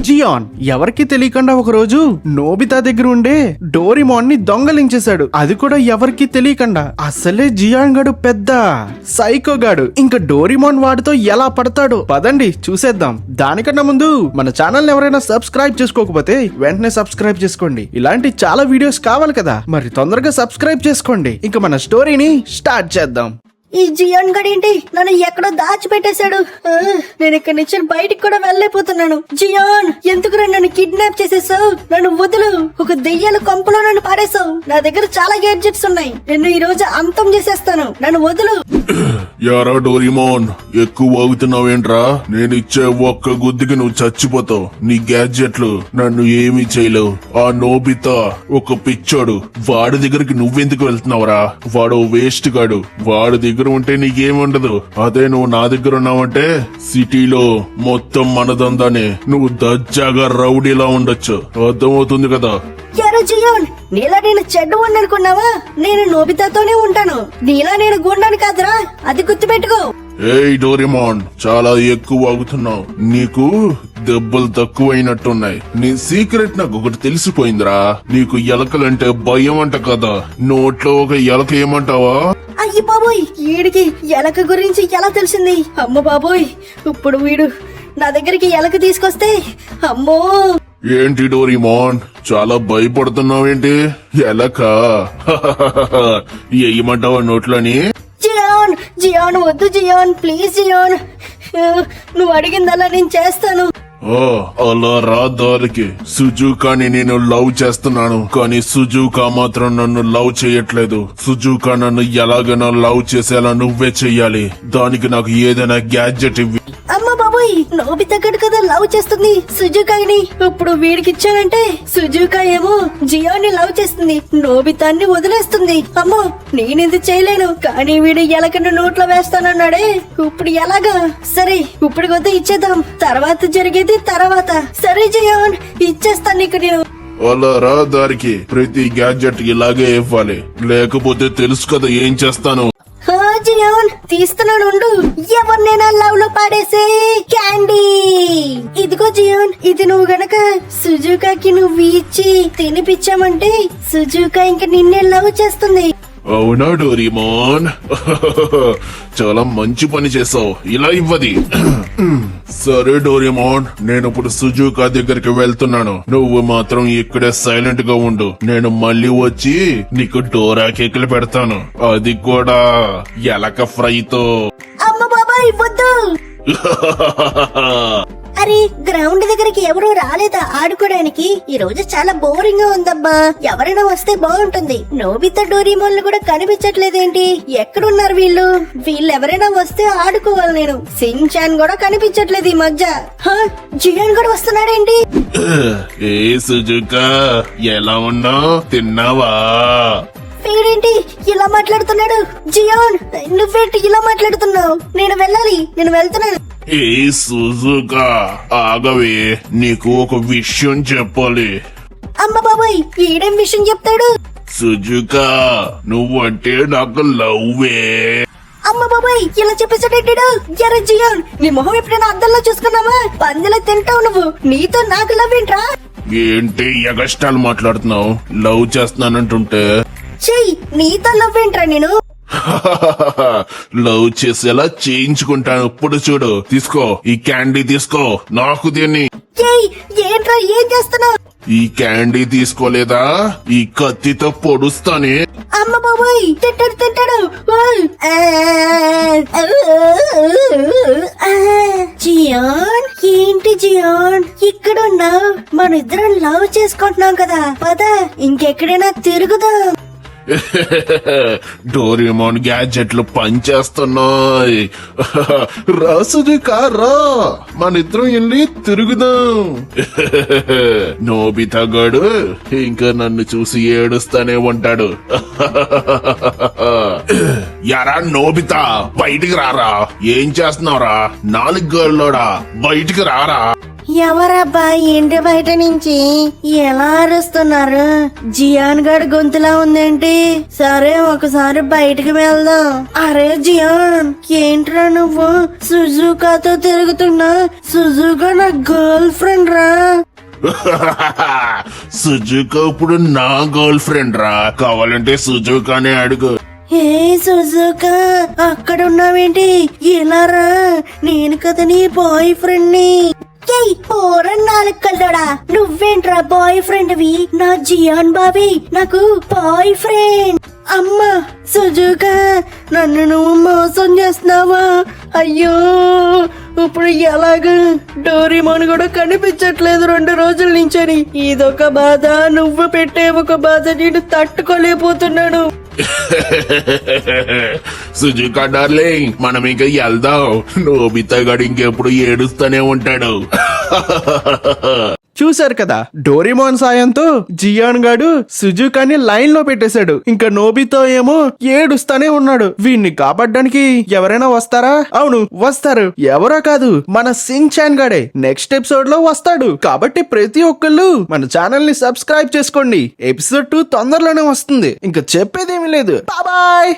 Gian ఎవరికి తెలియకుండా ఒక రోజు నోబితా దగ్గర ఉండే డోరేమోన్ ని దొంగలించేశాడు. అది కూడా ఎవరికి తెలియకుండా. అసలే జియాన్ గడు పెద్ద సైకో గాడు. ఇంకా డోరేమోన్ వాడితో ఎలా పడతాడో పదండి చూసేద్దాం. దానికన్నా ముందు మన ఛానల్ ఎవరైనా సబ్స్క్రైబ్ చేసుకోకపోతే వెంటనే సబ్స్క్రైబ్ చేసుకోండి. ఇలాంటి చాలా వీడియోస్ కావాలి కదా, మరి తొందరగా సబ్స్క్రైబ్ చేసుకోండి. ఇంకా మన స్టోరీని స్టార్ట్ చేద్దాం. ఈ జియాన్ గడేంటి నన్ను ఎక్కడో దాచిపెట్టేశాడు. నేను ఇక్కడి నుంచి బయటికి కూడా వెళ్ళలేకపోతున్నాను. జియాన్, ఎందుకు నన్ను కిడ్నాప్ చేసేసావు? నన్ను వదులు. ఒక దెయ్యాల కొంపలో నన్ను పాడేశావు. నా దగ్గర చాలా గ్యాడ్జెట్స్ ఉన్నాయి. నిన్ను ఈ రోజు అంతం చేసేస్తాను. నన్ను వదులు. యారా డోరేమోన్, ఎక్కువ వాగుతున్నావేంట్రా? నేను ఇచ్చే ఒక్క గుద్దికి నువ్వు చచ్చిపోతావు. నీ గ్యాడ్జెట్లు నన్ను ఏమీ చేయలేవు. ఆ నోబితా ఒక పిచ్చోడు. వాడి దగ్గరికి నువ్వెందుకు వెళ్తున్నావురా? వాడు వేస్ట్ గాడు. వాడి దగ్గర ఉంటే నీకేముండదు. అదే నువ్వు నా దగ్గర ఉన్నావంటే సిటీలో మొత్తం మనదందానే. నువ్వు దజ్జాగా రౌడీలా ఉండొచ్చు. అర్థమవుతుంది కదా? యారా జియాన్, నీలా నేను చెడ్డవాడిని అనుకున్నావా? నేను నోబితాతోనే ఉంటాను. నీలా నేను గుండాను కాదురా, అది గుర్తుపెట్టుకో. ఏయ్ డోరేమోన్, చాలా ఎక్కువ వాగుతున్నావు. నీకు దెబ్బలు తక్కువైనట్టున్నాయి. నీ సీక్రెట్ నాకు ఒకటి తెలిసిపోయిందిరా. నీకు ఎలకలంటే భయం అంట కదా. నోట్లో ఒక ఎలక ఏమంటావా? అయ్యి బాబోయ్, వీడికి ఎలక గురించి ఎలా తెలిసింది? అమ్మ బాబోయ్, ఇప్పుడు వీడు నా దగ్గరికి ఎలక తీసుకొస్తే అమ్మో. ఏంటి డోరేమోన్, చాలా భయపడుతున్నావేంటి? ఎలక ఏయమంటావా నోట్లోని? జియాన్, జియాన్ వద్దు జియాన్, ప్లీజ్ జియాన్. నువ్వు అడిగిందల్లా నేను చేస్తాను. ఓ అలా రా దారికి. సుజుకాని నేను లవ్ చేస్తున్నాను, కానీ సుజుకా మాత్రం నన్ను లవ్ చేయట్లేదు. సుజుకా నన్ను ఎలాగైనా లవ్ చేసేలా నువ్వే చెయ్యాలి. దానికి నాకు ఏదైనా గ్యాడ్జెట్ ఇవ్వి. అమ్మ బాబోయ్, నోబితా గడు కదా లవ్ చేస్తుంది సుజుకాని. ఇప్పుడు వీడికి ఇచ్చానంటే సుజుకా ఏమో జియాన్ని లవ్ చేస్తుంది, నోబితాన్ని వదిలేస్తుంది. అమ్మో, నేనిది చేయలేను. కానీ వీడు ఎలకను నోట్లో వేస్తానన్నాడే, ఇప్పుడు ఎలాగా? సరే, ఇప్పుడు కొద్ది ఇచ్చేద్దాం, తర్వాత జరిగేది తర్వాత. సరే జియాన్, ఇచ్చేస్తాను నీకు నేను. అలా రా దారికి. ప్రతి గ్యాడ్జెట్ ఇలాగే ఇవ్వాలి, లేకపోతే తెలుసు కదా ఏం చేస్తాను. జియాన్, తీస్తున్నాను ఉండు. ఎవరినైనా లవ్ లో పాడేసే క్యాండీ. ఇదిగో జియాన్, ఇది నువ్వు గనక సుజుకాకి నువ్వు ఇచ్చి తినిపించామంటే సుజుకా ఇంక నిన్నే లవ్ చేస్తుంది. అవునా డోరేమోన్? చాలా మంచి పని చేసావు. ఇలా ఇవ్వది. సరే డోరేమోన్, నేను ఇప్పుడు సుజుకా దగ్గరికి వెళ్తున్నాను. నువ్వు మాత్రం ఇక్కడే సైలెంట్ గా ఉండు. నేను మళ్ళీ వచ్చి నీకు డోరా కేకులు పెడతాను, అది కూడా ఎలక ఫ్రైతో. అమ్మ బాబాయ్ వద్దు. అరే, గ్రౌండ్ దగ్గరికి ఎవరూ రాలేదా ఆడుకోవడానికి? ఈ రోజు చాలా బోరింగ్ గా ఉందబ్బా. ఎవరైనా వస్తే బాగుంటుంది. నోబితా డోరేమోన్లు కూడా కనిపించట్లేదేంటి? ఎక్కడున్నారు వీళ్ళు? వీళ్ళెవరైనా వస్తే ఆడుకోవాలి నేను. సించాన్ కూడా కనిపించట్లేదు ఈ మధ్య. జియాన్ కూడా వస్తున్నాడేంటి? ఏ సుజుకా, ఎలా ఉన్నావు? తిన్నావా? వీడేంటి ఇలా మాట్లాడుతున్నాడు? జియాన్, నువ్వేంటి ఇలా మాట్లాడుతున్నావు? నేను వెళ్ళాలి, నేను వెళ్తున్నాను. ఏ సుజుకా, ఆగవే, నీకు ఒక విషయం చెప్పాలి. అమ్మ బాబాయ్, ఈడేం విషయం చెప్తాడు? సుజుకా, నువ్వంటే నాకు లవ్వే. అమ్మ బాబాయ్, ఇలా చెప్పేసాడేంటాడు? ఎర్ర జియాన్, నీ మొహం ఎప్పుడైనా అద్దంలో చూసుకున్నావా? పందిలా తింటావు నువ్వు. నీతో నాకు లవ్ ఏంట్రా? ఏంటి ఎగస్టాలు మాట్లాడుతున్నావు? లవ్ చేస్తున్నానంటుంటే చెయ్యి, నీతో లవ్ ఏంట్రా నేను? లవ్ చేసేలా చేయించుకుంటాను. ఇప్పుడు చూడు, తీసుకో ఈ క్యాండీ, తీసుకో. నాకు దీన్ని. ఏంట్రా, ఏం చేస్తున్నావు? ఈ క్యాండీ తీసుకోలేదా? ఈ కత్తితో పొడుస్తానే. అమ్మ బాబాయ్, తింటాడు తింటాడు. జియాన్, ఏంటి జియాన్ ఇక్కడున్నావు? మన ఇద్దరం లవ్ చేసుకుంటున్నాం కదా. పద, ఇంకెక్కడైనా తిరుగుదాం. డోరేమోన్ గ్యాడ్జెట్లు పనిచేస్తున్నాయి. రా సుజుకా, రా, మన ఇద్దరం వెళ్ళి తిరుగుదాం. నోబితా గాడు ఇంకా నన్ను చూసి ఏడుస్తానే ఉంటాడు. యారా నోబితా, బయటికి రారా. ఏం చేస్తున్నావురా? 4 గోళ్ళోడా, బయటికి రారా. ఎవరబ్బా ఇంటి బయట నుంచి ఎలా అరుస్తున్నారు? జియాన్ గడి గొంతులా ఉందేంటి? సరే ఒకసారి బయటికి వెళ్దాం. అరే జియాన్, ఏంట్రా నువ్వు సుజుకాతో తిరుగుతున్నా? సుజుకా నా గర్ల్ ఫ్రెండ్ రా. సుజుకా ఇప్పుడు నా గర్ల్ ఫ్రెండ్ రా, కావాలంటే సుజుకానే అడుగు. ఏ సుజుకా, అక్కడ ఉన్నావేంటి? ఇలా రా, నేను కదా నీ బాయ్ ఫ్రెండ్ ని. నాలుగు కల్లోడా, నువ్వేంట్రా బాయ్ ఫ్రెండ్వి? నా జియాన్ బాబీ నాకు బాయ్ ఫ్రెండ్. అమ్మా సుజుకా, నన్ను నువ్వు మోసం చేస్తున్నావా? అయ్యో, ఇప్పుడు ఎలాగా? డోరీమోన్ కూడా కనిపించట్లేదు 2 రోజుల నుంచని. ఇదొక బాధ, నువ్వు పెట్టే ఒక బాధ నేను తట్టుకోలేకపోతున్నాను. సుజుకా డార్లింగ్, మనం ఇంకా వెళ్దాం. నోబితా గడు ఇంకెప్పుడు ఏడుస్తూనే ఉంటాడు. చూశారు కదా, డోరీమోన్ సాయంతో జియాన్ గాడు సుజుకాని లైన్ లో పెట్టేశాడు. ఇంకా నోబితో ఏమో ఏడుస్తానే ఉన్నాడు. వీణ్ణి కాపాడడానికి ఎవరైనా వస్తారా? అవును వస్తారు. ఎవరో కాదు, మన సింగ్ చాన్ గాడే నెక్స్ట్ ఎపిసోడ్ లో వస్తాడు. కాబట్టి ప్రతి ఒక్కళ్ళు మన ఛానల్ ని సబ్స్క్రైబ్ చేసుకోండి. ఎపిసోడ్ 2 తొందరలోనే వస్తుంది. ఇంకా చెప్పేదేమీ లేదు. బాయ్.